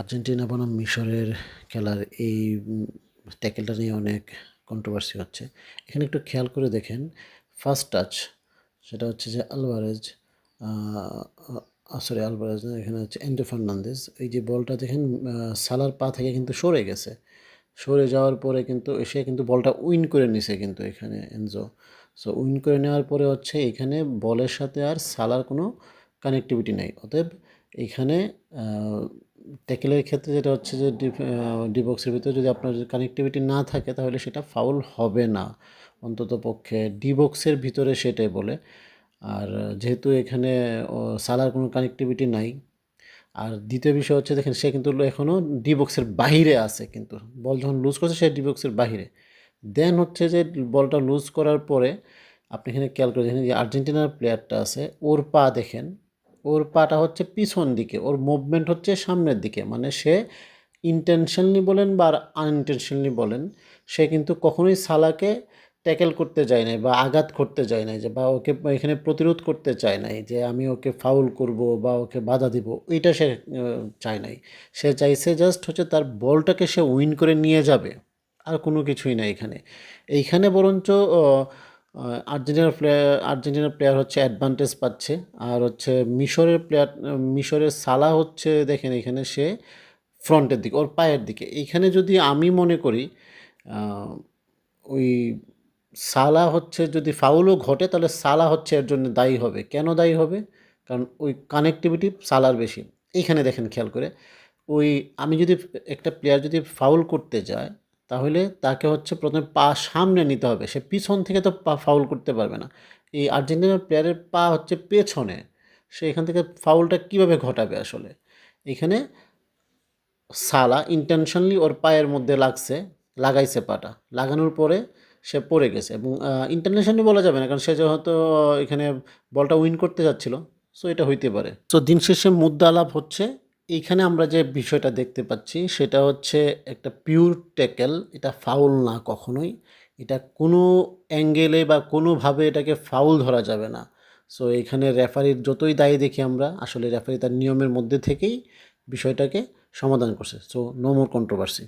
Argentina বনাম মিশরের খেলার এই ট্যাকেলটা নিয়ে অনেক কন্ট্রোভার্সি হচ্ছে। এখানে একটু খেয়াল করে দেখেন, ফার্স্ট টাচ সেটা হচ্ছে যে আলভারেজ, সরি আলভারেজ না, এখানে হচ্ছে এনজো ফার্নান্দেজ। এই যে বলটা দেখেন সালার পা থেকে কিন্তু সরে গেছে, সরে যাওয়ার পরে কিন্তু সে কিন্তু বলটা উইন করে নিছে কিন্তু এখানে এনজো। সো উইন করে নেওয়ার পরে হচ্ছে এখানে বলের সাথে আর সালার কোনো কানেক্টিভিটি নেই। অতএব এইখানে ট্যাকেলের ক্ষেত্রে যেটা হচ্ছে যে ডি বক্সের ভিতরে যদি আপনার কানেক্টিভিটি না থাকে তাহলে সেটা ফাউল হবে না, অন্তত পক্ষে ডি বক্সের ভিতরে সেটাই বলে। আর যেহেতু এখানে সালার কোনো কানেক্টিভিটি নাই, আর দ্বিতীয় বিষয় হচ্ছে দেখেন সে কিন্তু এখনও ডি বক্সের বাহিরে আছে, কিন্তু বল যখন লুজ করছে সে ডি বক্সের বাহিরে। দেন হচ্ছে যে বলটা লুজ করার পরে আপনি এখানে খেয়াল করে দেখেন যে আর্জেন্টিনার প্লেয়ারটা আছে, ওর পা দেখেন, ওর পাটা হচ্ছে পিছন দিকে, ওর মুভমেন্ট হচ্ছে সামনের দিকে। মানে সে ইন্টেনশনালি বলেন বা আনইনটেনশনালি বলেন, সে কিন্তু কখনোই সালাকে ট্যাকেল করতে যায় নাই বা আঘাত করতে যায় নাই, যে বা ওকে এখানে প্রতিরোধ করতে চায় নাই যে আমি ওকে ফাউল করব বা ওকে বাধা দিব, ওইটা সে চায় নাই। সে চাইছে জাস্ট হচ্ছে তার বলটাকে সে উইন করে নিয়ে যাবে, আর কোনো কিছুই না এখানে। এইখানে বরঞ্চ আর্জেন্টিনার প্লেয়ার হচ্ছে অ্যাডভান্টেজ পাচ্ছে। আর হচ্ছে মিশরের সালা হচ্ছে দেখেন এখানে সে ফ্রন্টের দিকে, ওর পায়ের দিকে। এইখানে যদি আমি মনে করি ওই সালা হচ্ছে যদি ফাউলও ঘটে তাহলে সালা হচ্ছে এর জন্য দায়ী হবে। কেন দায়ী হবে? কারণ ওই কানেক্টিভিটি সালার বেশি। এইখানে দেখেন খেয়াল করে, ওই আমি যদি একটা প্লেয়ার যদি ফাউল করতে যায় তাহলে তাকে হচ্ছে প্রথমে পা সামনে নিতে হবে, সে পিছন থেকে তো পা ফাউল করতে পারবে না। এই আর্জেন্টিনার প্লেয়ারের পা হচ্ছে পেছনে, সে এখান থেকে ফাউলটা কীভাবে ঘটাবে আসলে? এখানে সালা ইন্টেনশনালি ওর পায়ের মধ্যে লাগাইছে পাটা, লাগানোর পরে সে পড়ে গেছে। এবং ইন্টারন্যাশনালি বলা যাবে না, কারণ সে যেহেতু এখানে বলটা উইন করতে যাচ্ছিল, সো এটা হইতে পারে। সো দিন শেষে মুদ্রা আলাপ হচ্ছে এইখানে আমরা যে বিষয়টা দেখতে পাচ্ছি সেটা হচ্ছে একটা পিওর ট্যাকেল, এটা ফাউল না কখনোই। এটা কোনো অ্যাঙ্গেলে বা কোনোভাবে এটাকে ফাউল ধরা যাবে না। সো এখানে রেফারির যতই দায়ী দেখি আমরা, আসলে রেফারি তার নিয়মের মধ্যে থেকেই বিষয়টাকে সমাধান করছে। So no more controversy.